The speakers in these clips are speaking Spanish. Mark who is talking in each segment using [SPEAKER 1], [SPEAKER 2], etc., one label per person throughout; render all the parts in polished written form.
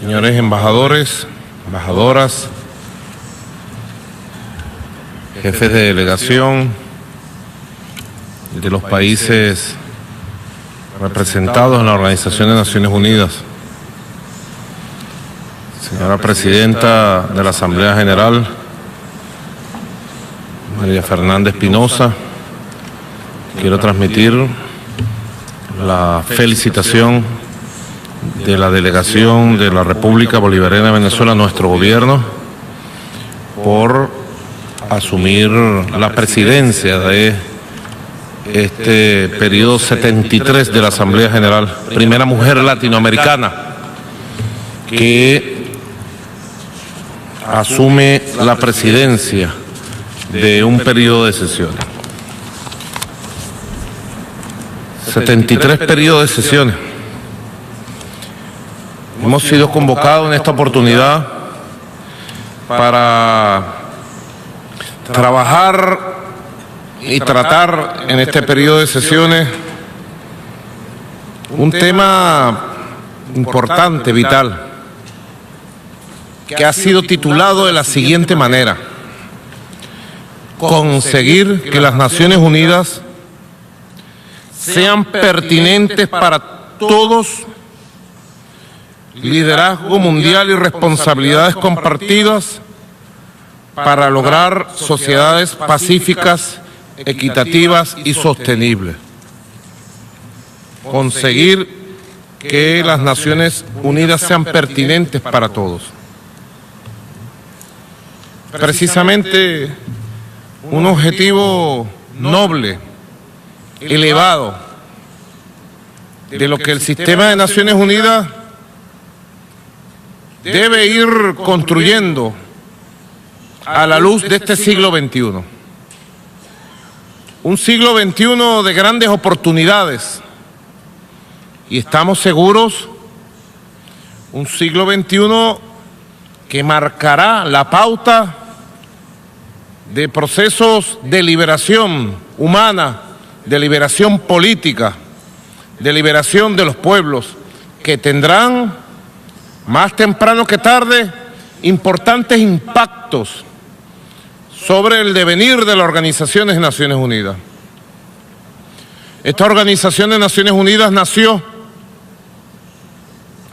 [SPEAKER 1] señores embajadores, embajadoras, jefes de delegación de los países representados en la Organización de Naciones Unidas, señora Presidenta de la Asamblea General, María Fernanda Espinosa, quiero transmitir la felicitación de la delegación de la República Bolivariana de Venezuela a nuestro gobierno por asumir la presidencia de este periodo 73 de la Asamblea General, primera mujer latinoamericana que asume la presidencia de un periodo de sesiones. 73 periodos de sesiones. Hemos sido convocados en esta oportunidad para trabajar y tratar en este periodo de sesiones un tema importante, vital, que ha sido titulado de la siguiente manera: conseguir que las Naciones Unidas sean pertinentes para todos, liderazgo mundial y responsabilidades compartidas para lograr sociedades pacíficas, equitativas y sostenibles. Conseguir que las Naciones Unidas sean pertinentes para todos. Precisamente un objetivo noble, elevado, de lo que el sistema de Naciones Unidas debe ir construyendo a la luz de este siglo XXI. Un siglo XXI de grandes oportunidades, y estamos seguros, un siglo XXI que marcará la pauta de procesos de liberación humana, de liberación política, de liberación de los pueblos, que tendrán más temprano que tarde importantes impactos sobre el devenir de la Organización de Naciones Unidas. Esta Organización de Naciones Unidas nació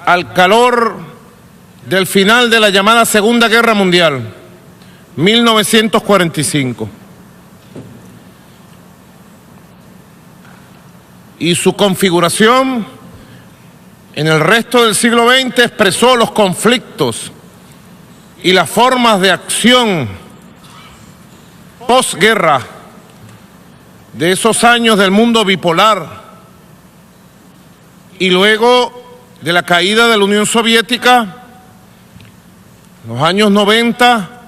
[SPEAKER 1] al calor del final de la llamada Segunda Guerra Mundial, 1945. Y su configuración en el resto del siglo XX expresó los conflictos y las formas de acción posguerra de esos años del mundo bipolar y luego de la caída de la Unión Soviética, los años 90,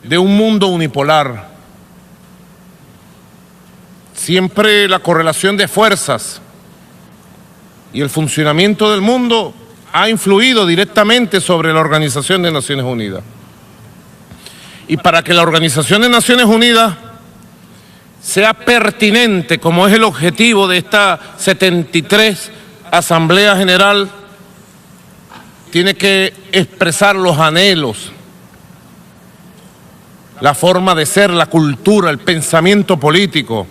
[SPEAKER 1] de un mundo unipolar. Siempre la correlación de fuerzas y el funcionamiento del mundo ha influido directamente sobre la Organización de Naciones Unidas. Y para que la Organización de Naciones Unidas sea pertinente, como es el objetivo de esta 73 Asamblea General, tiene que expresar los anhelos, la forma de ser, la cultura, el pensamiento político,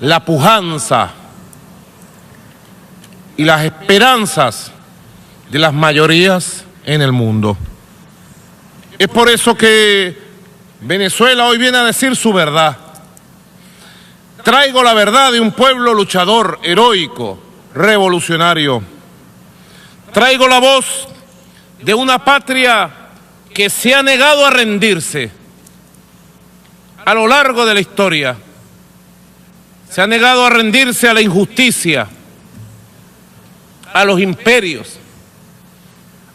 [SPEAKER 1] la pujanza y las esperanzas de las mayorías en el mundo. Es por eso que Venezuela hoy viene a decir su verdad. Traigo la verdad de un pueblo luchador, heroico, revolucionario. Traigo la voz de una patria que se ha negado a rendirse a lo largo de la historia. Se ha negado a rendirse a la injusticia, a los imperios,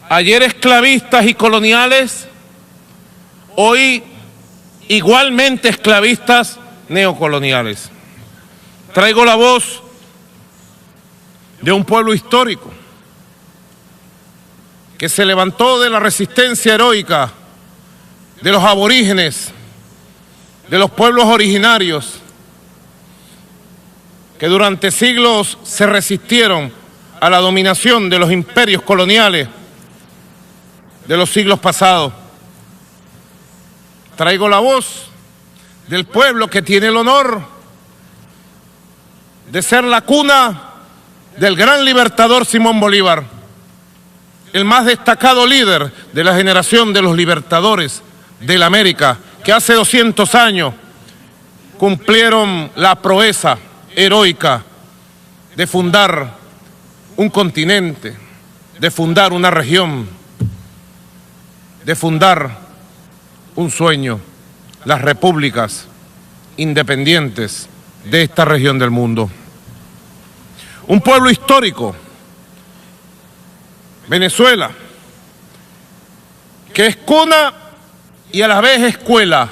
[SPEAKER 1] ayer esclavistas y coloniales, hoy igualmente esclavistas neocoloniales. Traigo la voz de un pueblo histórico que se levantó de la resistencia heroica de los aborígenes, de los pueblos originarios, que durante siglos se resistieron a la dominación de los imperios coloniales de los siglos pasados. Traigo la voz del pueblo que tiene el honor de ser la cuna del gran libertador Simón Bolívar, el más destacado líder de la generación de los libertadores de la América, que hace 200 años cumplieron la proeza heroica de fundar un continente, de fundar una región, de fundar un sueño, las repúblicas independientes de esta región del mundo. Un pueblo histórico, Venezuela, que es cuna y a la vez escuela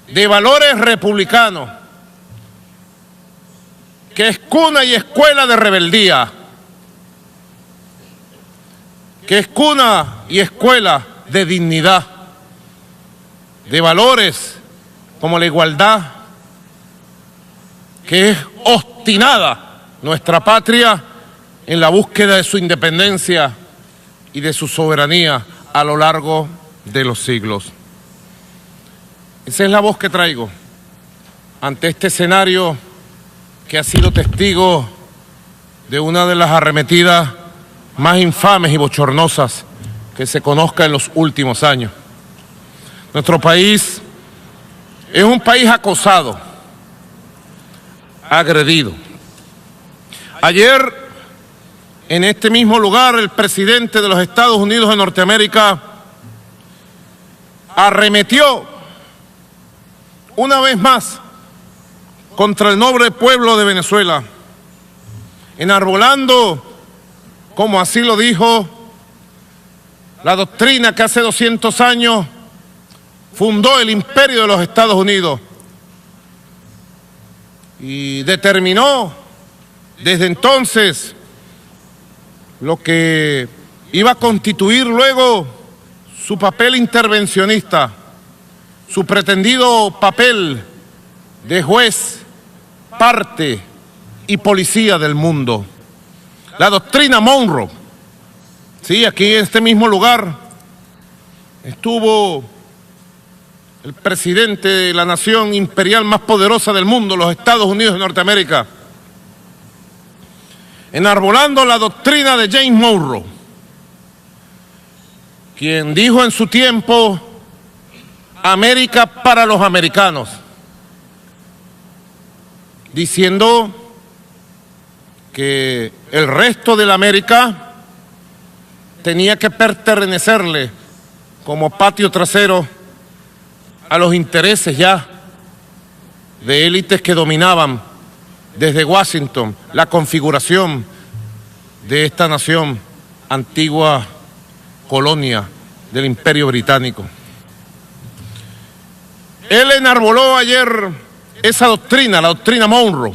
[SPEAKER 1] de valores republicanos, que es cuna y escuela de rebeldía, que es cuna y escuela de dignidad, de valores como la igualdad, que es obstinada nuestra patria en la búsqueda de su independencia y de su soberanía a lo largo de los siglos. Esa es la voz que traigo ante este escenario que ha sido testigo de una de las arremetidas más infames y bochornosas que se conozca en los últimos años. Nuestro país es un país acosado, agredido. Ayer, en este mismo lugar, el presidente de los Estados Unidos de Norteamérica arremetió una vez más contra el noble pueblo de Venezuela, enarbolando, como así lo dijo, la doctrina que hace 200 años fundó el imperio de los Estados Unidos y determinó desde entonces lo que iba a constituir luego su papel intervencionista, su pretendido papel de juez, parte y policía del mundo. La doctrina Monroe, sí, aquí en este mismo lugar estuvo el presidente de la nación imperial más poderosa del mundo, los Estados Unidos de Norteamérica, enarbolando la doctrina de James Monroe, quien dijo en su tiempo: América para los americanos, diciendo que el resto de la América tenía que pertenecerle como patio trasero a los intereses ya de élites que dominaban desde Washington la configuración de esta nación, antigua colonia del Imperio Británico. Él enarboló ayer esa doctrina, la doctrina Monroe.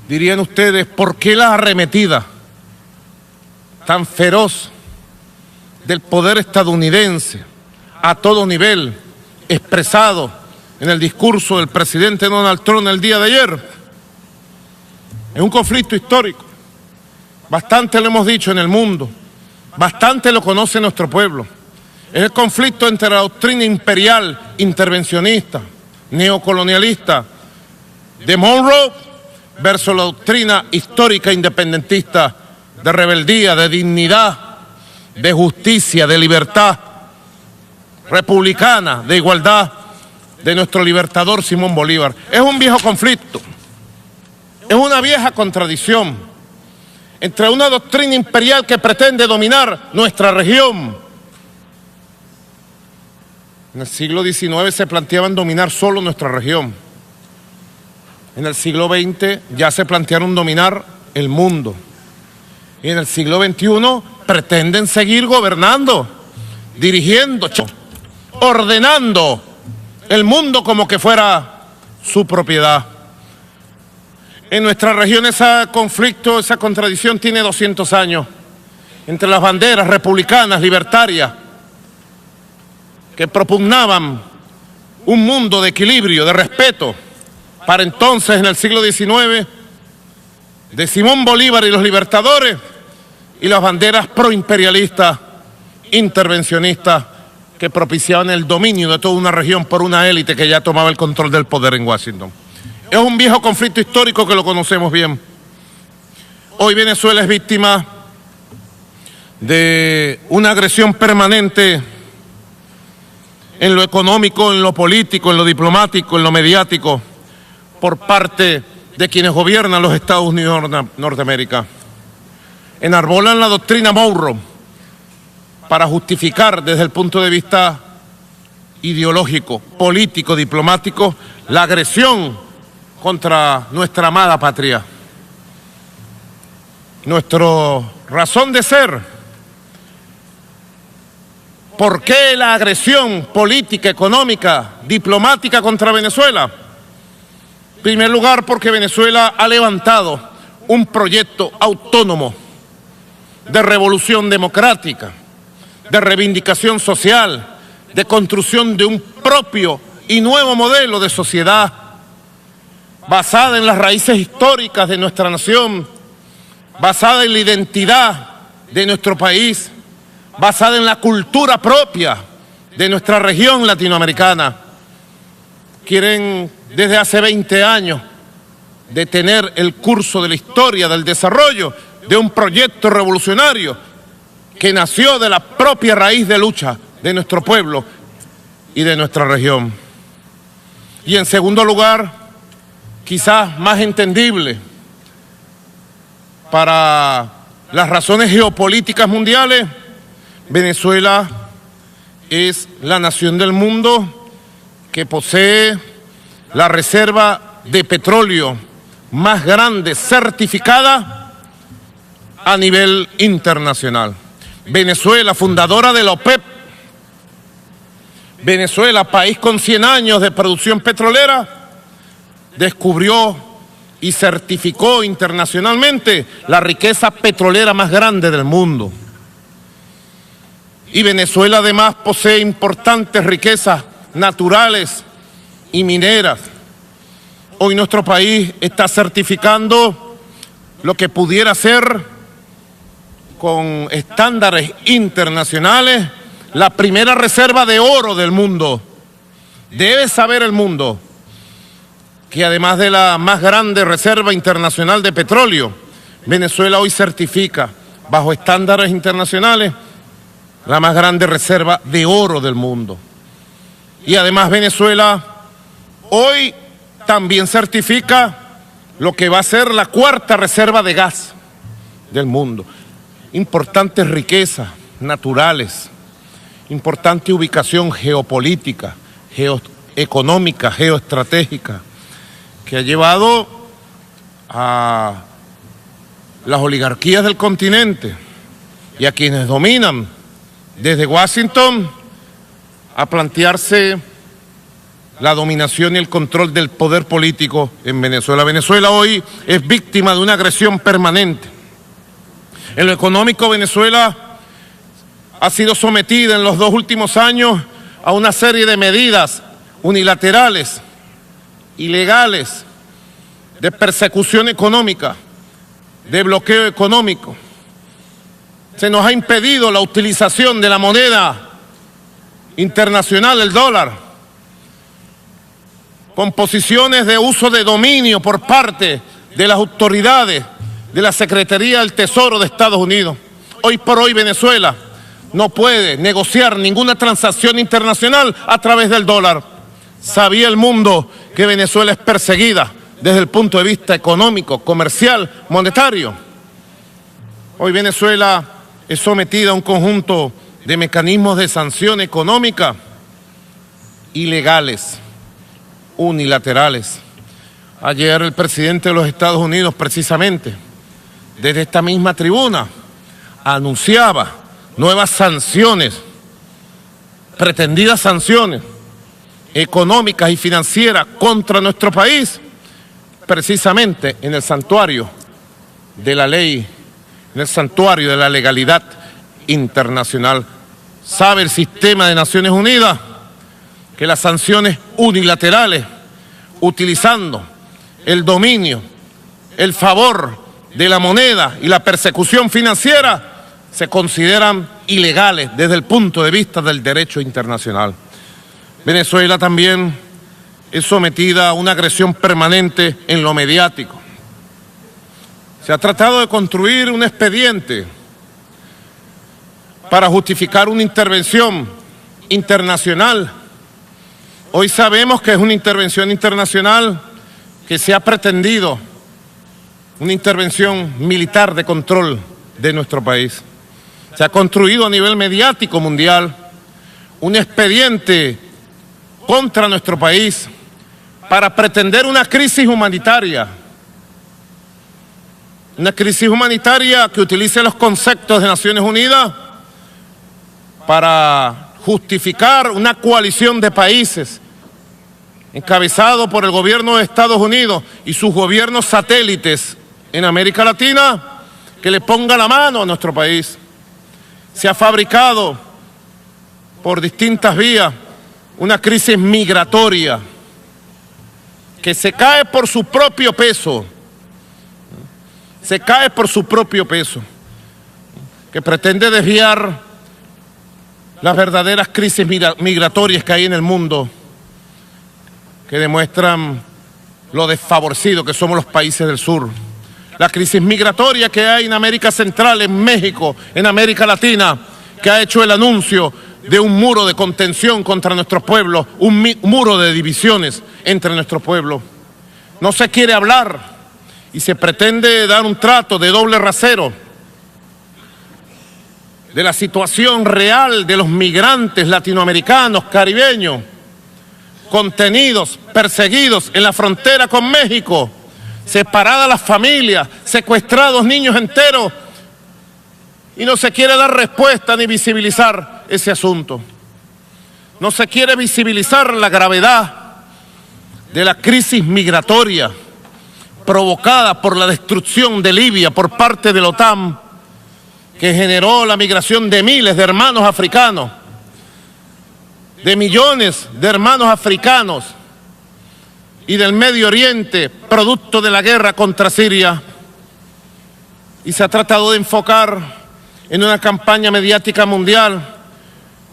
[SPEAKER 1] Dirían ustedes, ¿por qué la arremetida tan feroz del poder estadounidense a todo nivel, expresado en el discurso del presidente Donald Trump el día de ayer? Es un conflicto histórico. Bastante lo hemos dicho en el mundo, bastante lo conoce nuestro pueblo. Es el conflicto entre la doctrina imperial, intervencionista, neocolonialista de Monroe versus la doctrina histórica independentista de rebeldía, de dignidad, de justicia, de libertad republicana, de igualdad de nuestro libertador Simón Bolívar. Es un viejo conflicto, es una vieja contradicción entre una doctrina imperial que pretende dominar nuestra región. En el siglo XIX se planteaban dominar solo nuestra región. En el siglo XX ya se plantearon dominar el mundo. Y en el siglo XXI pretenden seguir gobernando, dirigiendo, ordenando el mundo como que fuera su propiedad. En nuestra región ese conflicto, esa contradicción tiene 200 años entre las banderas republicanas, libertarias, que propugnaban un mundo de equilibrio, de respeto, para entonces, en el siglo XIX, de Simón Bolívar y los libertadores, y las banderas proimperialistas, intervencionistas, que propiciaban el dominio de toda una región por una élite que ya tomaba el control del poder en Washington. Es un viejo conflicto histórico que lo conocemos bien. Hoy Venezuela es víctima de una agresión permanente en lo económico, en lo político, en lo diplomático, en lo mediático, por parte de quienes gobiernan los Estados Unidos de Norteamérica. Enarbolan la doctrina Monroe para justificar desde el punto de vista ideológico, político, diplomático, la agresión contra nuestra amada patria. Nuestra razón de ser. ¿Por qué la agresión política, económica, diplomática contra Venezuela? En primer lugar, porque Venezuela ha levantado un proyecto autónomo de revolución democrática, de reivindicación social, de construcción de un propio y nuevo modelo de sociedad basada en las raíces históricas de nuestra nación, basada en la identidad de nuestro país, basada en la cultura propia de nuestra región latinoamericana. Quieren desde hace 20 años detener el curso de la historia del desarrollo de un proyecto revolucionario que nació de la propia raíz de lucha de nuestro pueblo y de nuestra región. Y en segundo lugar, quizás más entendible, para las razones geopolíticas mundiales, Venezuela es la nación del mundo que posee la reserva de petróleo más grande certificada a nivel internacional. Venezuela, fundadora de la OPEP, Venezuela, país con 100 años de producción petrolera, descubrió y certificó internacionalmente la riqueza petrolera más grande del mundo. Y Venezuela además posee importantes riquezas naturales y mineras. Hoy nuestro país está certificando lo que pudiera ser, con estándares internacionales, la primera reserva de oro del mundo. Debe saber el mundo que además de la más grande reserva internacional de petróleo, Venezuela hoy certifica, bajo estándares internacionales, la más grande reserva de oro del mundo. Y además Venezuela hoy también certifica lo que va a ser la cuarta reserva de gas del mundo. Importantes riquezas naturales, importante ubicación geopolítica, geoeconómica, geoestratégica, que ha llevado a las oligarquías del continente y a quienes dominan desde Washington a plantearse la dominación y el control del poder político en Venezuela. Venezuela hoy es víctima de una agresión permanente. En lo económico, Venezuela ha sido sometida en los 2 últimos años a una serie de medidas unilaterales, ilegales, de persecución económica, de bloqueo económico. Se nos ha impedido la utilización de la moneda internacional, el dólar, con posiciones de uso de dominio por parte de las autoridades de la Secretaría del Tesoro de Estados Unidos. Hoy por hoy Venezuela no puede negociar ninguna transacción internacional a través del dólar. Sabía el mundo que Venezuela es perseguida desde el punto de vista económico, comercial, monetario. Hoy Venezuela es sometida a un conjunto de mecanismos de sanción económica ilegales, unilaterales. Ayer el presidente de los Estados Unidos, precisamente, desde esta misma tribuna, anunciaba nuevas sanciones, pretendidas sanciones económicas y financieras contra nuestro país, precisamente en el santuario de la ley, en el santuario de la legalidad internacional. ¿Sabe el sistema de Naciones Unidas que las sanciones unilaterales, utilizando el dominio, el favor de la moneda y la persecución financiera, se consideran ilegales desde el punto de vista del derecho internacional. Venezuela también es sometida a una agresión permanente en lo mediático. Se ha tratado de construir un expediente para justificar una intervención internacional. Hoy sabemos que es una intervención internacional que se ha pretendido, una intervención militar de control de nuestro país. Se ha construido a nivel mediático mundial un expediente contra nuestro país para pretender una crisis humanitaria que utilice los conceptos de Naciones Unidas para justificar una coalición de países encabezado por el gobierno de Estados Unidos y sus gobiernos satélites en América Latina, que le ponga la mano a nuestro país. Se ha fabricado por distintas vías una crisis migratoria que se cae por su propio peso, que pretende desviar las verdaderas crisis migratorias que hay en el mundo, que demuestran lo desfavorecidos que somos los países del sur. La crisis migratoria que hay en América Central, en México, en América Latina, que ha hecho el anuncio de un muro de contención contra nuestros pueblos, un muro de divisiones entre nuestros pueblos. No se quiere hablar y se pretende dar un trato de doble rasero de la situación real de los migrantes latinoamericanos, caribeños, contenidos, perseguidos en la frontera con México, separadas las familias, secuestrados niños enteros, y no se quiere dar respuesta ni visibilizar ese asunto. No se quiere visibilizar la gravedad de la crisis migratoria provocada por la destrucción de Libia por parte de la OTAN, que generó la migración de miles de hermanos africanos, de millones de hermanos africanos y del Medio Oriente, producto de la guerra contra Siria. Y se ha tratado de enfocar en una campaña mediática mundial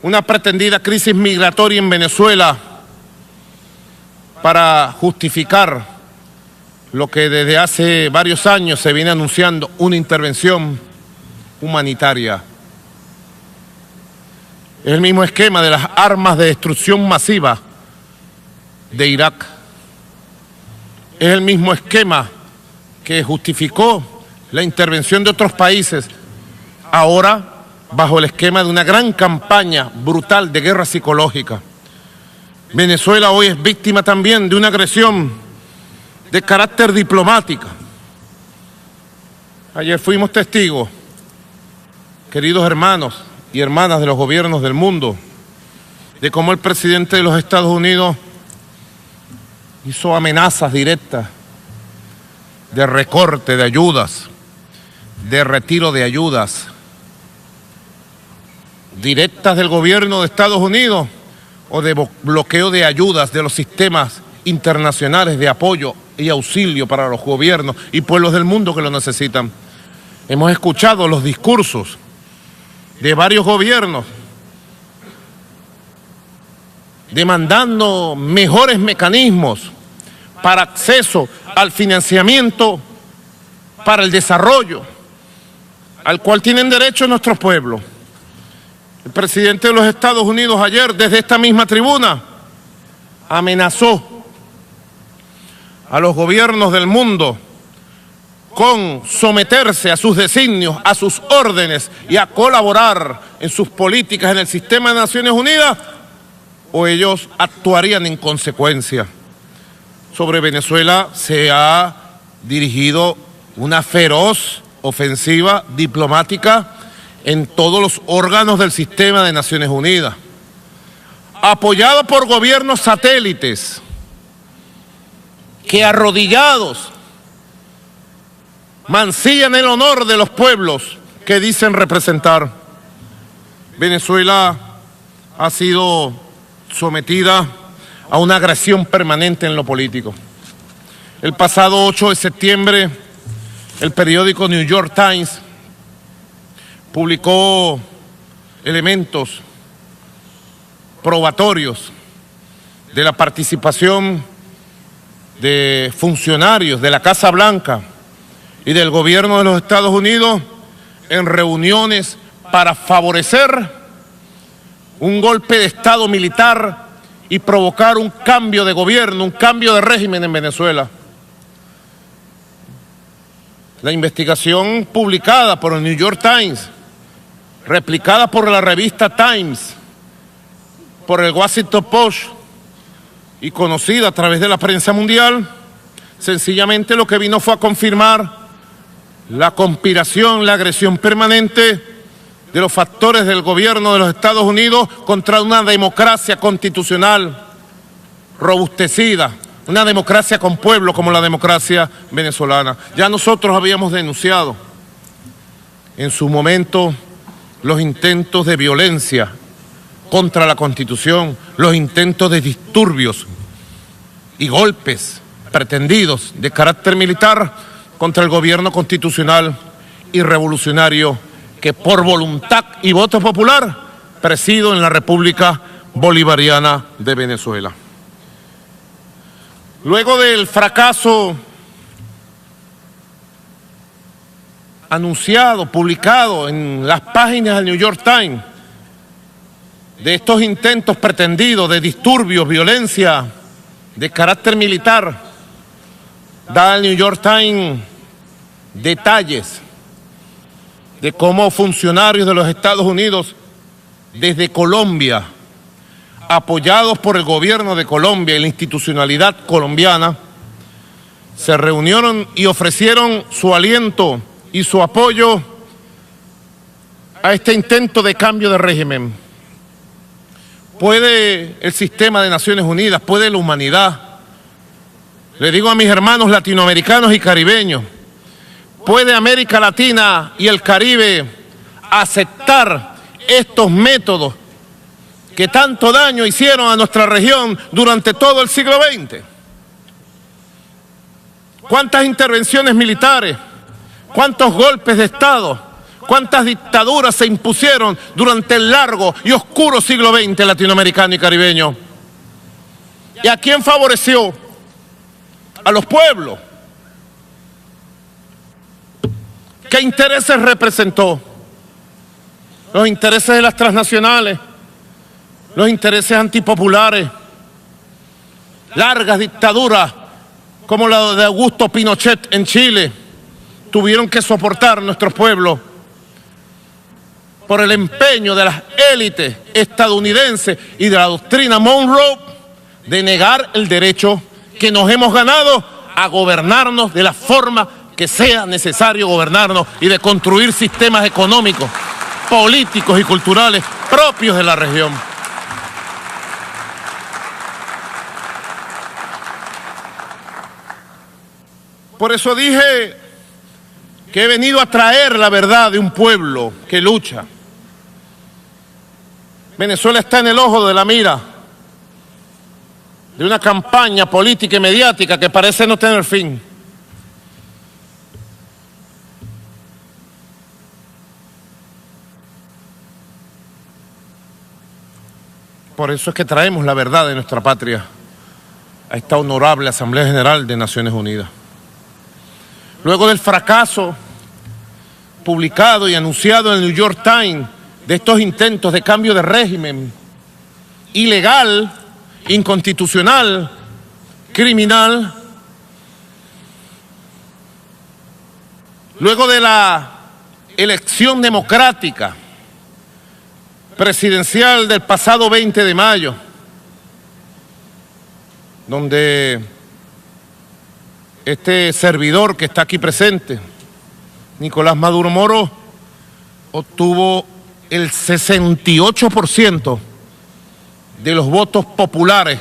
[SPEAKER 1] una pretendida crisis migratoria en Venezuela para justificar lo que desde hace varios años se viene anunciando, una intervención humanitaria. Es el mismo esquema de las armas de destrucción masiva de Irak. Es el mismo esquema que justificó la intervención de otros países, ahora bajo el esquema de una gran campaña brutal de guerra psicológica. Venezuela hoy es víctima también de una agresión de carácter diplomático. Ayer fuimos testigos, queridos hermanos y hermanas de los gobiernos del mundo, de cómo el presidente de los Estados Unidos hizo amenazas directas de recorte de ayudas, de retiro de ayudas directas del gobierno de Estados Unidos o de bloqueo de ayudas de los sistemas internacionales de apoyo y auxilio para los gobiernos y pueblos del mundo que lo necesitan. Hemos escuchado los discursos de varios gobiernos demandando mejores mecanismos para acceso al financiamiento para el desarrollo al cual tienen derecho nuestros pueblos. El presidente de los Estados Unidos ayer, desde esta misma tribuna, amenazó a los gobiernos del mundo con someterse a sus designios, a sus órdenes y a colaborar en sus políticas en el sistema de Naciones Unidas, o ellos actuarían en consecuencia. Sobre Venezuela se ha dirigido una feroz ofensiva diplomática en todos los órganos del sistema de Naciones Unidas, apoyado por gobiernos satélites que arrodillados mancillan el honor de los pueblos que dicen representar. Venezuela ha sido sometida a una agresión permanente en lo político. El pasado 8 de septiembre, el periódico New York Times publicó elementos probatorios de la participación de funcionarios de la Casa Blanca y del gobierno de los Estados Unidos en reuniones para favorecer un golpe de Estado militar y provocar un cambio de gobierno, un cambio de régimen en Venezuela. La investigación publicada por el New York Times, replicada por la revista Times, por el Washington Post y conocida a través de la prensa mundial, sencillamente lo que vino fue a confirmar la conspiración, la agresión permanente de los factores del gobierno de los Estados Unidos contra una democracia constitucional robustecida, una democracia con pueblo como la democracia venezolana. Ya nosotros habíamos denunciado en su momento los intentos de violencia contra la Constitución, los intentos de disturbios y golpes pretendidos de carácter militar contra el gobierno constitucional y revolucionario que por voluntad y voto popular presido en la República Bolivariana de Venezuela. Luego del fracaso anunciado, publicado en las páginas del New York Times, de estos intentos pretendidos de disturbios, violencia de carácter militar, da el New York Times detalles de cómo funcionarios de los Estados Unidos desde Colombia, apoyados por el gobierno de Colombia y la institucionalidad colombiana, se reunieron y ofrecieron su aliento y su apoyo a este intento de cambio de régimen. ¿Puede el sistema de Naciones Unidas, puede la humanidad? Le digo a mis hermanos latinoamericanos y caribeños, ¿puede América Latina y el Caribe aceptar estos métodos que tanto daño hicieron a nuestra región durante todo el siglo XX? ¿Cuántas intervenciones militares? ¿Cuántos golpes de Estado? ¿Cuántas dictaduras se impusieron durante el largo y oscuro siglo XX latinoamericano y caribeño? ¿Y a quién favoreció? A los pueblos. ¿Qué intereses representó? Los intereses de las transnacionales, los intereses antipopulares, largas dictaduras como la de Augusto Pinochet en Chile, tuvieron que soportar nuestros pueblos por el empeño de las élites estadounidenses y de la doctrina Monroe de negar el derecho que nos hemos ganado a gobernarnos de la forma que sea necesario gobernarnos y de construir sistemas económicos, políticos y culturales propios de la región. Por eso dije que he venido a traer la verdad de un pueblo que lucha. Venezuela está en el ojo de la mira de una campaña política y mediática que parece no tener fin. Por eso es que traemos la verdad de nuestra patria a esta honorable Asamblea General de Naciones Unidas. Luego del fracaso publicado y anunciado en el New York Times de estos intentos de cambio de régimen ilegal, inconstitucional, criminal, luego de la elección democrática presidencial del pasado 20 de mayo, donde este servidor que está aquí presente, Nicolás Maduro Moro, obtuvo el 68% de los votos populares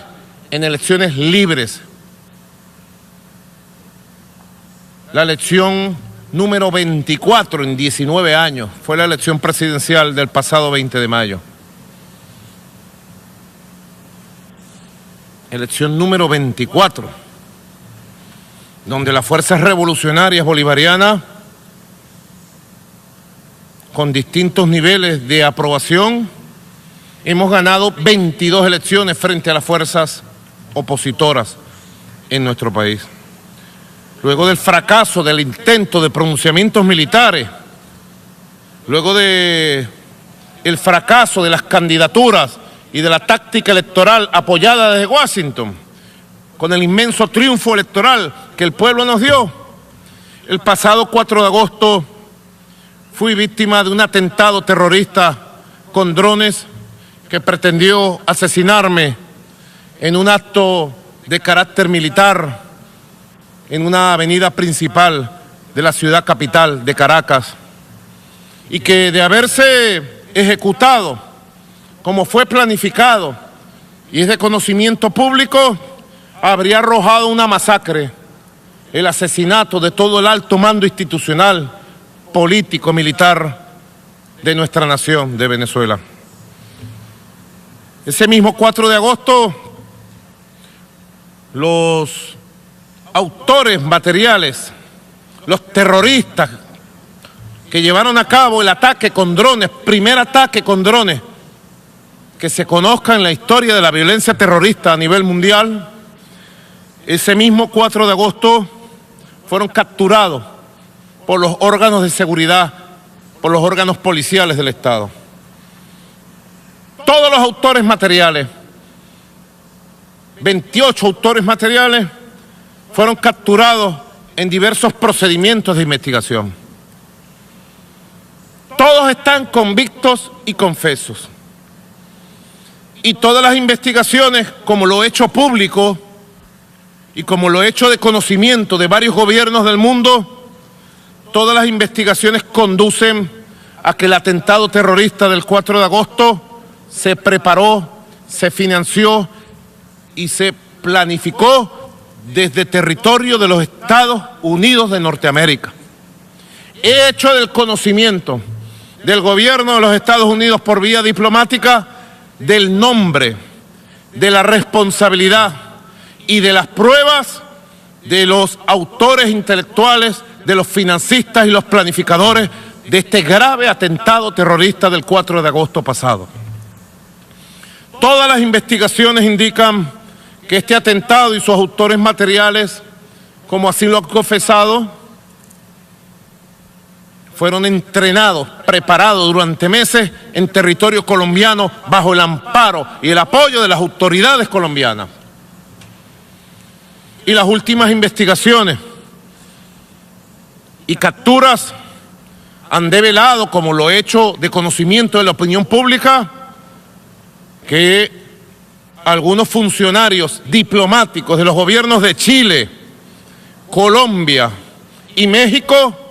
[SPEAKER 1] en elecciones libres. La elección número 24 en 19 años fue la elección presidencial del pasado 20 de mayo. Elección número 24, donde las fuerzas revolucionarias bolivarianas con distintos niveles de aprobación, hemos ganado 22 elecciones frente a las fuerzas opositoras en nuestro país. Luego del fracaso del intento de pronunciamientos militares, luego del fracaso de las candidaturas y de la táctica electoral apoyada desde Washington, con el inmenso triunfo electoral que el pueblo nos dio, el pasado 4 de agosto fui víctima de un atentado terrorista con drones que pretendió asesinarme en un acto de carácter militar en una avenida principal de la ciudad capital de Caracas, y que de haberse ejecutado como fue planificado y es de conocimiento público, habría arrojado una masacre, el asesinato de todo el alto mando institucional, político, militar de nuestra nación, de Venezuela. Ese mismo 4 de agosto, los autores materiales, los terroristas que llevaron a cabo el ataque con drones, primer ataque con drones que se conozca en la historia de la violencia terrorista a nivel mundial, ese mismo 4 de agosto fueron capturados por los órganos de seguridad, por los órganos policiales del Estado. Todos los autores materiales, 28 autores materiales, fueron capturados en diversos procedimientos de investigación. Todos están convictos y confesos. Y todas las investigaciones, como lo he hecho público y como lo he hecho de conocimiento de varios gobiernos del mundo, todas las investigaciones conducen a que el atentado terrorista del 4 de agosto se preparó, se financió y se planificó desde territorio de los Estados Unidos de Norteamérica. He hecho del conocimiento del gobierno de los Estados Unidos por vía diplomática del nombre, de la responsabilidad y de las pruebas de los autores intelectuales, de los financistas y los planificadores de este grave atentado terrorista del 4 de agosto pasado. Todas las investigaciones indican que este atentado y sus autores materiales, como así lo han confesado, fueron entrenados, preparados durante meses en territorio colombiano bajo el amparo y el apoyo de las autoridades colombianas. Y las últimas investigaciones y capturas han develado, como lo he hecho de conocimiento de la opinión pública, que algunos funcionarios diplomáticos de los gobiernos de Chile, Colombia y México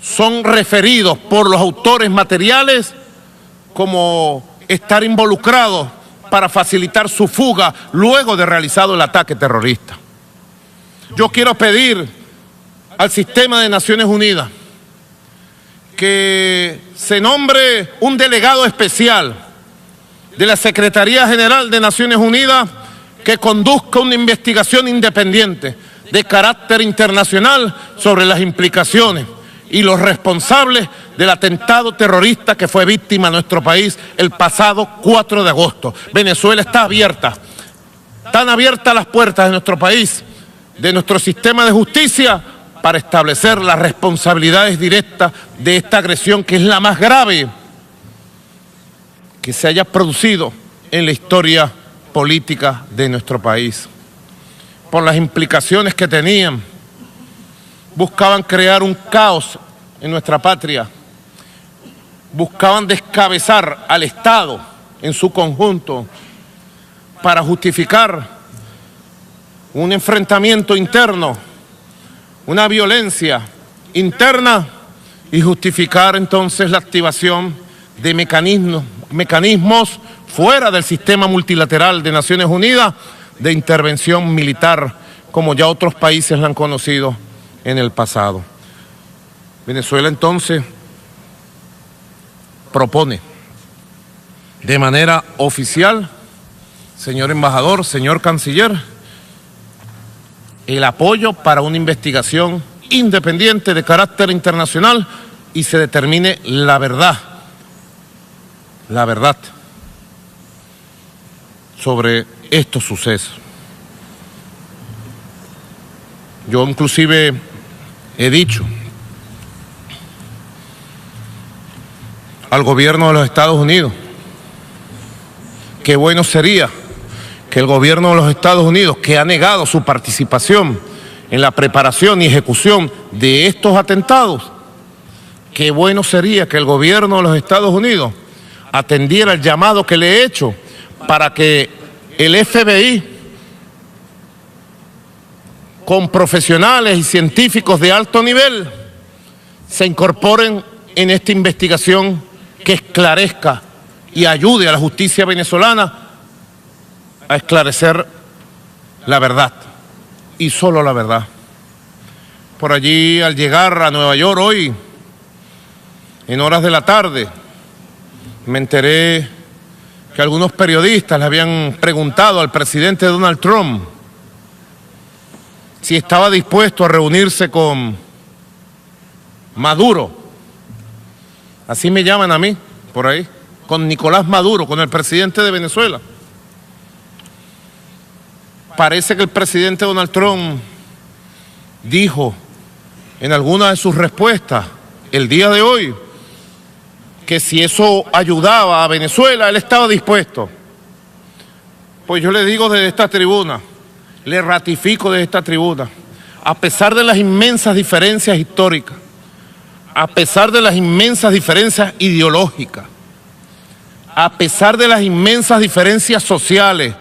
[SPEAKER 1] son referidos por los autores materiales como estar involucrados para facilitar su fuga luego de realizado el ataque terrorista. Yo quiero pedir al sistema de Naciones Unidas que se nombre un delegado especial de la Secretaría General de Naciones Unidas que conduzca una investigación independiente de carácter internacional sobre las implicaciones y los responsables del atentado terrorista que fue víctima de nuestro país el pasado 4 de agosto. Venezuela está abierta, están abiertas las puertas de nuestro país, de nuestro sistema de justicia, para establecer las responsabilidades directas de esta agresión que es la más grave que se haya producido en la historia política de nuestro país. Por las implicaciones que tenían, buscaban crear un caos en nuestra patria, buscaban descabezar al Estado en su conjunto para justificar un enfrentamiento interno, una violencia interna y justificar entonces la activación de mecanismos fuera del sistema multilateral de Naciones Unidas de intervención militar, como ya otros países la han conocido en el pasado. Venezuela entonces propone de manera oficial, señor embajador, señor canciller, el apoyo para una investigación independiente de carácter internacional y se determine la verdad sobre estos sucesos. Yo inclusive he dicho al gobierno de los Estados Unidos que bueno sería que el gobierno de los Estados Unidos, que ha negado su participación en la preparación y ejecución de estos atentados, qué bueno sería que el gobierno de los Estados Unidos atendiera el llamado que le he hecho para que el FBI, con profesionales y científicos de alto nivel, se incorporen en esta investigación que esclarezca y ayude a la justicia venezolana a esclarecer la verdad, y solo la verdad. Por allí, al llegar a Nueva York hoy, en horas de la tarde, me enteré que algunos periodistas le habían preguntado al presidente Donald Trump si estaba dispuesto a reunirse con Maduro, así me llaman a mí, por ahí, con Nicolás Maduro, con el presidente de Venezuela. Parece que el presidente Donald Trump dijo en alguna de sus respuestas el día de hoy que si eso ayudaba a Venezuela, él estaba dispuesto. Pues yo le digo desde esta tribuna, le ratifico desde esta tribuna, a pesar de las inmensas diferencias históricas, a pesar de las inmensas diferencias ideológicas, a pesar de las inmensas diferencias sociales,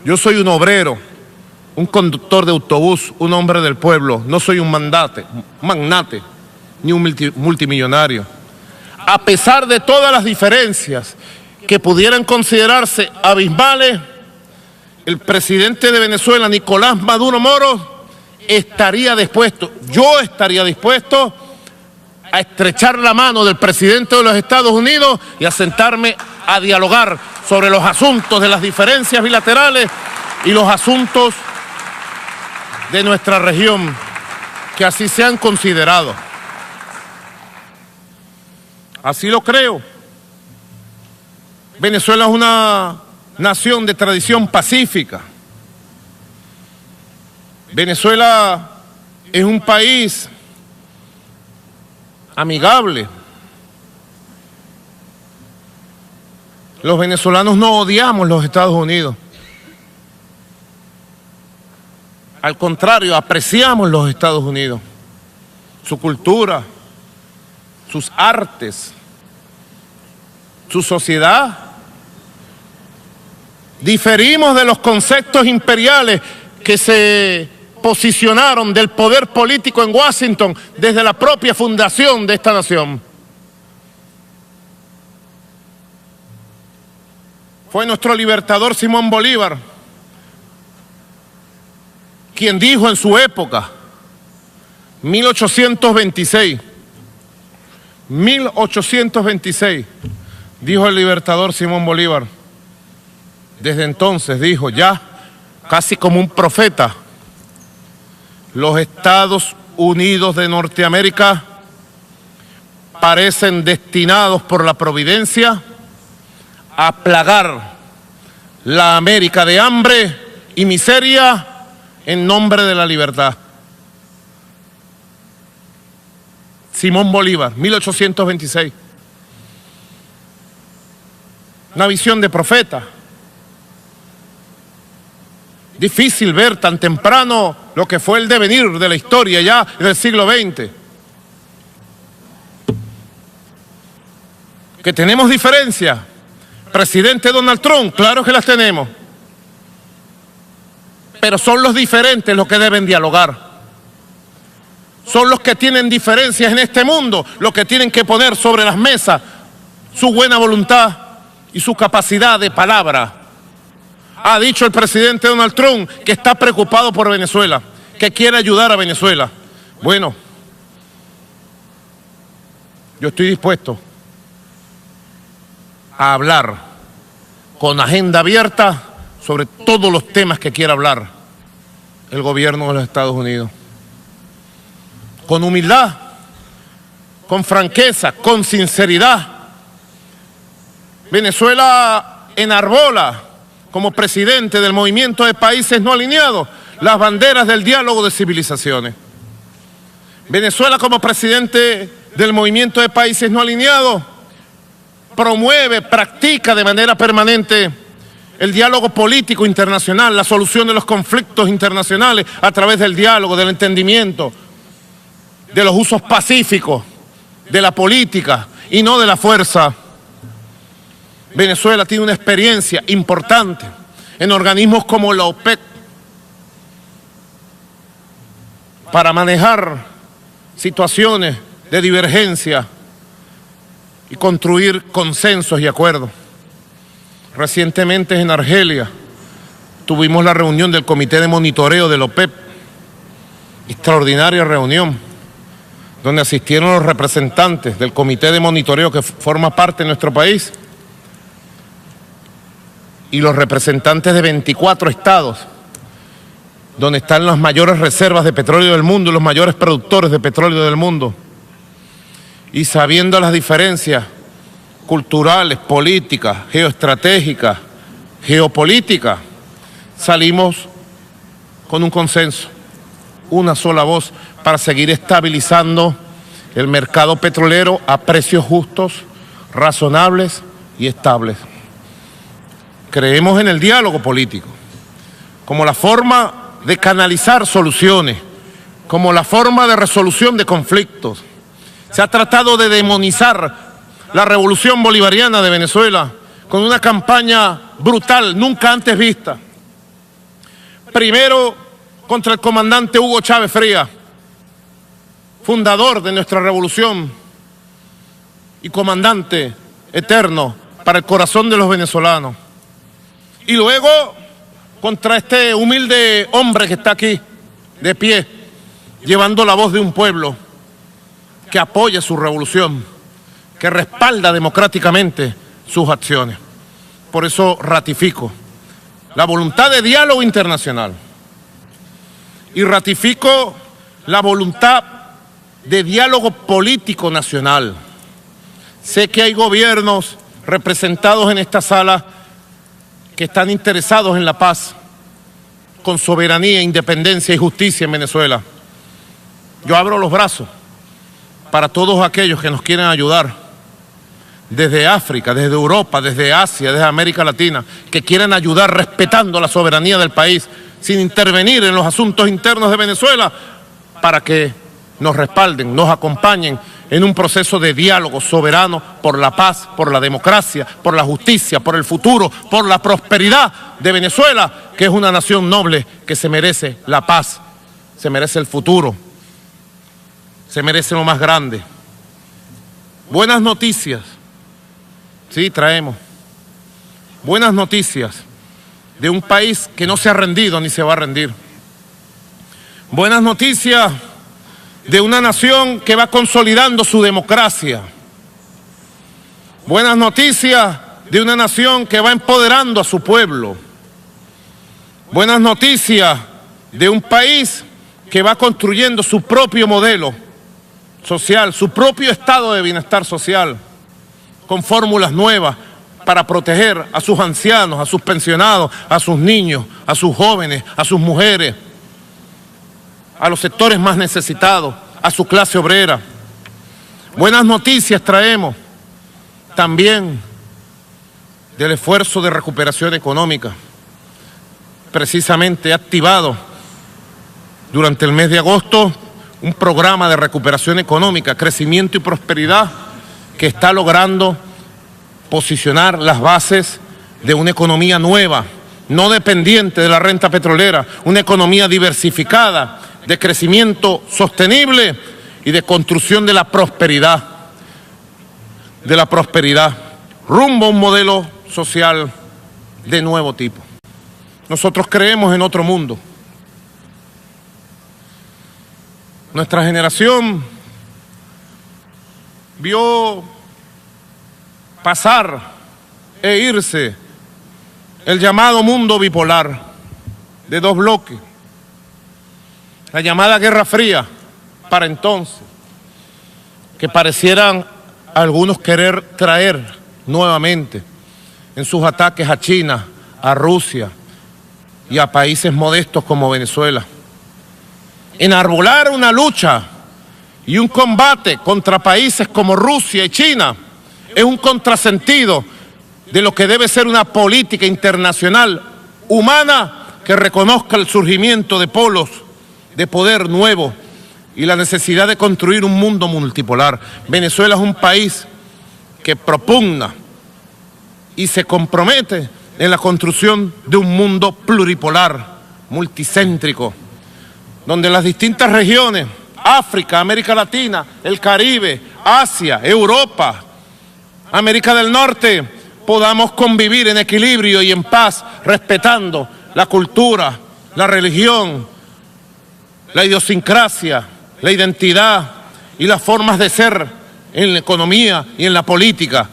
[SPEAKER 1] yo soy un obrero, un conductor de autobús, un hombre del pueblo, no soy un magnate, ni un multimillonario. A pesar de todas las diferencias que pudieran considerarse abismales, el presidente de Venezuela, Nicolás Maduro Moro, estaría dispuesto, yo estaría dispuesto a estrechar la mano del presidente de los Estados Unidos y a sentarme a dialogar sobre los asuntos de las diferencias bilaterales y los asuntos de nuestra región, que así sean considerados. Así lo creo. Venezuela es una nación de tradición pacífica. Venezuela es un país amigable. Los venezolanos no odiamos los Estados Unidos. Al contrario, apreciamos los Estados Unidos, su cultura, sus artes, su sociedad. Diferimos de los conceptos imperiales que se posicionaron del poder político en Washington desde la propia fundación de esta nación. Fue nuestro libertador Simón Bolívar quien dijo en su época, 1826, dijo el libertador Simón Bolívar. Desde entonces dijo, ya casi como un profeta, los Estados Unidos de Norteamérica parecen destinados por la providencia a plagar la América de hambre y miseria en nombre de la libertad. Simón Bolívar, 1826. Una visión de profeta. Difícil ver tan temprano lo que fue el devenir de la historia ya del siglo XX. Que tenemos diferencias. Presidente Donald Trump, claro que las tenemos. Pero son los diferentes los que deben dialogar. Son los que tienen diferencias en este mundo, los que tienen que poner sobre las mesas su buena voluntad y su capacidad de palabra. Ha dicho el presidente Donald Trump que está preocupado por Venezuela, que quiere ayudar a Venezuela. Bueno, yo estoy dispuesto a hablar con agenda abierta sobre todos los temas que quiera hablar el gobierno de los Estados Unidos. Con humildad, con franqueza, con sinceridad. Venezuela enarbola como presidente del movimiento de países no alineados las banderas del diálogo de civilizaciones. Venezuela como presidente del movimiento de países no alineados promueve, practica de manera permanente el diálogo político internacional, la solución de los conflictos internacionales a través del diálogo, del entendimiento, de los usos pacíficos, de la política y no de la fuerza. Venezuela tiene una experiencia importante en organismos como la OPEC para manejar situaciones de divergencia y construir consensos y acuerdos. Recientemente en Argelia tuvimos la reunión del Comité de Monitoreo de la OPEP, extraordinaria reunión, donde asistieron los representantes del Comité de Monitoreo que forma parte de nuestro país y los representantes de 24 estados, donde están las mayores reservas de petróleo del mundo y los mayores productores de petróleo del mundo. Y sabiendo las diferencias culturales, políticas, geoestratégicas, geopolíticas, salimos con un consenso, una sola voz para seguir estabilizando el mercado petrolero a precios justos, razonables y estables. Creemos en el diálogo político como la forma de canalizar soluciones, como la forma de resolución de conflictos. Se ha tratado de demonizar la revolución bolivariana de Venezuela con una campaña brutal, nunca antes vista. Primero contra el comandante Hugo Chávez Frías, fundador de nuestra revolución y comandante eterno para el corazón de los venezolanos. Y luego contra este humilde hombre que está aquí, de pie, llevando la voz de un pueblo que apoya su revolución, que respalda democráticamente sus acciones. Por eso ratifico la voluntad de diálogo internacional y ratifico la voluntad de diálogo político nacional. Sé que hay gobiernos representados en esta sala que están interesados en la paz, con soberanía, independencia y justicia en Venezuela. Yo abro los brazos para todos aquellos que nos quieren ayudar, desde África, desde Europa, desde Asia, desde América Latina, que quieren ayudar respetando la soberanía del país, sin intervenir en los asuntos internos de Venezuela, para que nos respalden, nos acompañen en un proceso de diálogo soberano por la paz, por la democracia, por la justicia, por el futuro, por la prosperidad de Venezuela, que es una nación noble que se merece la paz, se merece el futuro, se merece lo más grande. Buenas noticias, sí, traemos buenas noticias de un país que no se ha rendido ni se va a rendir. Buenas noticias de una nación que va consolidando su democracia. Buenas noticias de una nación que va empoderando a su pueblo. Buenas noticias de un país que va construyendo su propio modelo social, su propio estado de bienestar social, con fórmulas nuevas para proteger a sus ancianos, a sus pensionados, a sus niños, a sus jóvenes, a sus mujeres, a los sectores más necesitados, a su clase obrera. Buenas noticias traemos también del esfuerzo de recuperación económica, precisamente activado durante el mes de agosto un programa de recuperación económica, crecimiento y prosperidad que está logrando posicionar las bases de una economía nueva, no dependiente de la renta petrolera, una economía diversificada, de crecimiento sostenible y de construcción de la prosperidad, rumbo a un modelo social de nuevo tipo. Nosotros creemos en otro mundo. Nuestra generación vio pasar e irse el llamado mundo bipolar de dos bloques, la llamada Guerra Fría para entonces, que parecieran algunos querer traer nuevamente en sus ataques a China, a Rusia y a países modestos como Venezuela. Enarbolar una lucha y un combate contra países como Rusia y China es un contrasentido de lo que debe ser una política internacional humana que reconozca el surgimiento de polos de poder nuevos y la necesidad de construir un mundo multipolar. Venezuela es un país que propugna y se compromete en la construcción de un mundo pluripolar, multicéntrico, donde las distintas regiones, África, América Latina, el Caribe, Asia, Europa, América del Norte, podamos convivir en equilibrio y en paz, respetando la cultura, la religión, la idiosincrasia, la identidad y las formas de ser en la economía y en la política.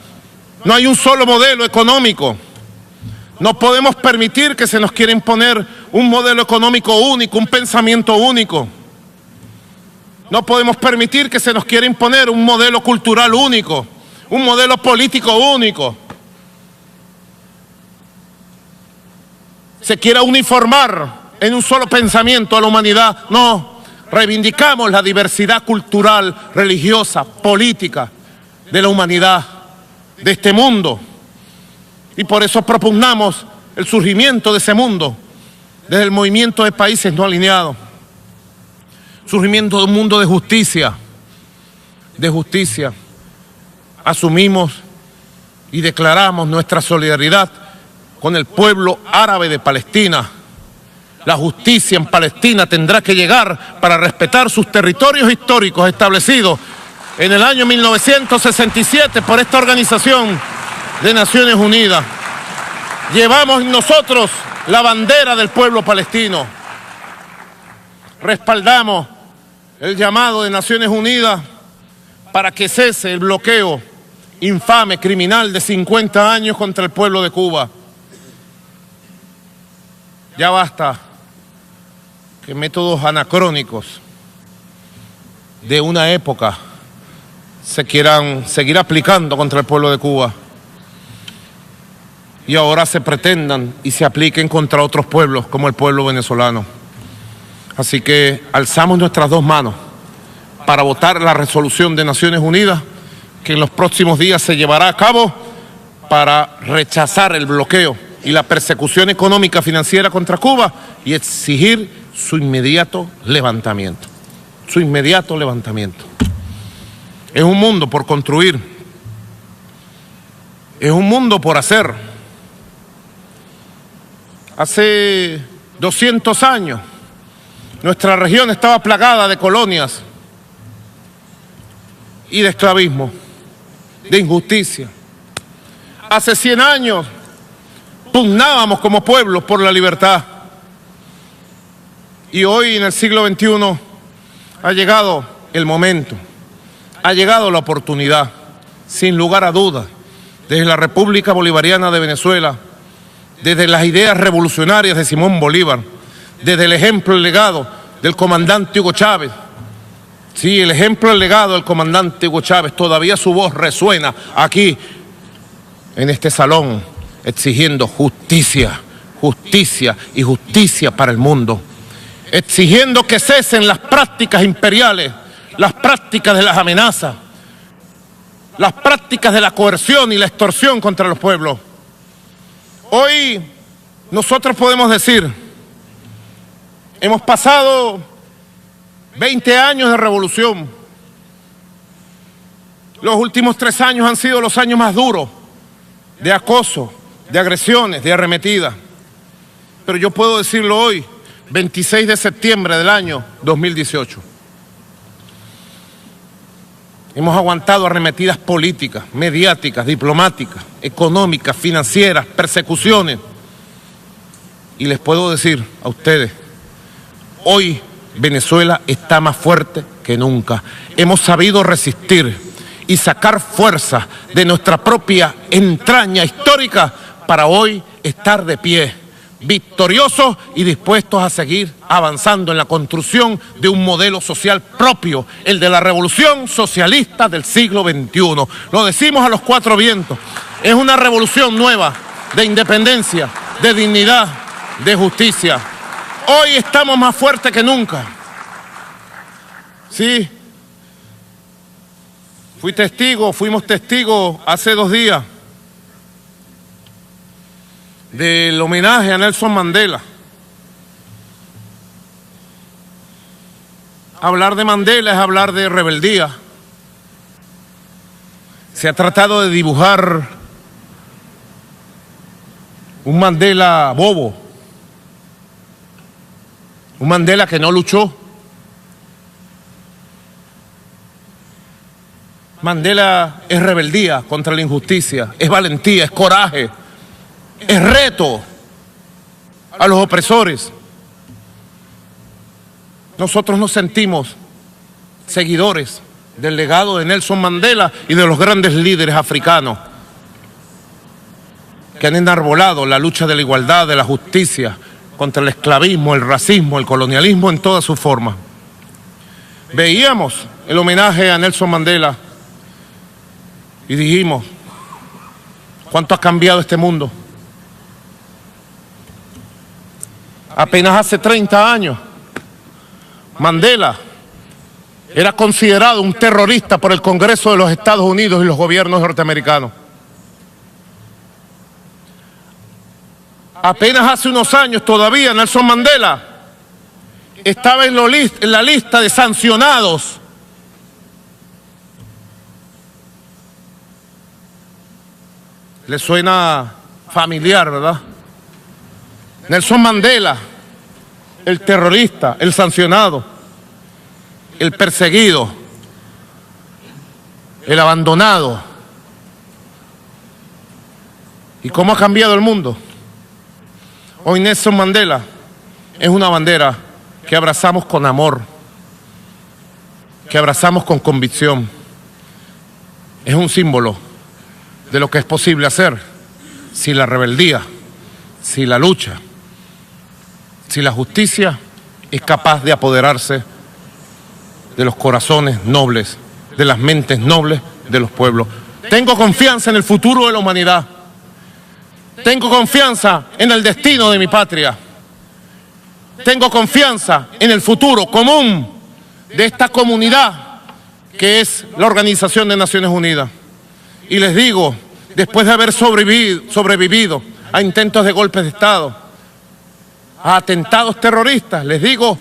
[SPEAKER 1] No hay un solo modelo económico. No podemos permitir que se nos quiera imponer un modelo económico único, un pensamiento único. No podemos permitir que se nos quiera imponer un modelo cultural único, un modelo político único. Se quiera uniformar en un solo pensamiento a la humanidad. No, reivindicamos la diversidad cultural, religiosa, política de la humanidad, de este mundo. Y por eso propugnamos el surgimiento de ese mundo desde el movimiento de países no alineados. Surgimiento de un mundo de justicia. Asumimos y declaramos nuestra solidaridad con el pueblo árabe de Palestina. La justicia en Palestina tendrá que llegar para respetar sus territorios históricos establecidos en el año 1967 por esta Organización de Naciones Unidas. Llevamos nosotros la bandera del pueblo palestino. Respaldamos el llamado de Naciones Unidas para que cese el bloqueo infame, criminal de 50 años contra el pueblo de Cuba. Ya basta que métodos anacrónicos de una época se quieran seguir aplicando contra el pueblo de Cuba y ahora se pretendan y se apliquen contra otros pueblos como el pueblo venezolano. Así que alzamos nuestras dos manos para votar la resolución de Naciones Unidas que en los próximos días se llevará a cabo para rechazar el bloqueo y la persecución económica financiera contra Cuba y exigir su inmediato levantamiento. Su inmediato levantamiento. Es un mundo por construir. Es un mundo por hacer. Hace 200 años nuestra región estaba plagada de colonias y de esclavismo, de injusticia. Hace 100 años pugnábamos como pueblo por la libertad. Y hoy en el siglo XXI ha llegado el momento, ha llegado la oportunidad, sin lugar a dudas, desde la República Bolivariana de Venezuela, desde las ideas revolucionarias de Simón Bolívar, desde el ejemplo, el legado del comandante Hugo Chávez. Sí, el ejemplo, el legado del comandante Hugo Chávez, todavía su voz resuena aquí en este salón, exigiendo justicia, justicia y justicia para el mundo, exigiendo que cesen las prácticas imperiales, las prácticas de las amenazas, las prácticas de la coerción y la extorsión contra los pueblos. Hoy nosotros podemos decir, hemos pasado 20 años de revolución. Los últimos 3 años han sido los años más duros de acoso, de agresiones, de arremetidas. Pero yo puedo decirlo hoy, 26 de septiembre del año 2018. Hemos aguantado arremetidas políticas, mediáticas, diplomáticas, económicas, financieras, persecuciones. Y les puedo decir a ustedes, hoy Venezuela está más fuerte que nunca. Hemos sabido resistir y sacar fuerza de nuestra propia entraña histórica para hoy estar de pie, victoriosos y dispuestos a seguir avanzando en la construcción de un modelo social propio, el de la revolución socialista del siglo XXI. Lo decimos a los cuatro vientos, es una revolución nueva de independencia, de dignidad, de justicia. Hoy estamos más fuertes que nunca. Sí, fuimos testigos hace 2 días del homenaje a Nelson Mandela. Hablar de Mandela es hablar de rebeldía. Se ha tratado de dibujar un Mandela bobo, un Mandela que no luchó. Mandela es rebeldía contra la injusticia, es valentía, es coraje, es reto a los opresores. Nosotros nos sentimos seguidores del legado de Nelson Mandela y de los grandes líderes africanos que han enarbolado la lucha de la igualdad, de la justicia, contra el esclavismo, el racismo, el colonialismo en todas sus formas. Veíamos el homenaje a Nelson Mandela y dijimos, ¿cuánto ha cambiado este mundo? Apenas hace 30 años, Mandela era considerado un terrorista por el Congreso de los Estados Unidos y los gobiernos norteamericanos. Apenas hace unos años todavía Nelson Mandela estaba en la lista de sancionados. ¿Le suena familiar, verdad? Nelson Mandela, el terrorista, el sancionado, el perseguido, el abandonado. ¿Y cómo ha cambiado el mundo? Hoy Nelson Mandela es una bandera que abrazamos con amor, que abrazamos con convicción. Es un símbolo de lo que es posible hacer si la rebeldía, si la lucha, si la justicia es capaz de apoderarse de los corazones nobles, de las mentes nobles de los pueblos. Tengo confianza en el futuro de la humanidad. Tengo confianza en el destino de mi patria. Tengo confianza en el futuro común de esta comunidad que es la Organización de Naciones Unidas. Y les digo, después de haber sobrevivido a intentos de golpes de Estado, a atentados terroristas, les digo,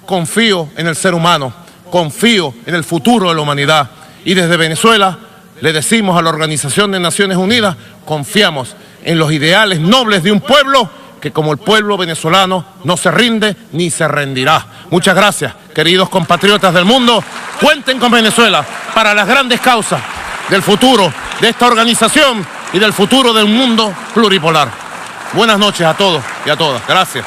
[SPEAKER 1] confío en el ser humano, confío en el futuro de la humanidad. Y desde Venezuela le decimos a la Organización de Naciones Unidas, confiamos en los ideales nobles de un pueblo que, como el pueblo venezolano, no se rinde ni se rendirá. Muchas gracias, queridos compatriotas del mundo. Cuenten con Venezuela para las grandes causas del futuro de esta organización y del futuro del mundo pluripolar. Buenas noches a todos y a todas. Gracias.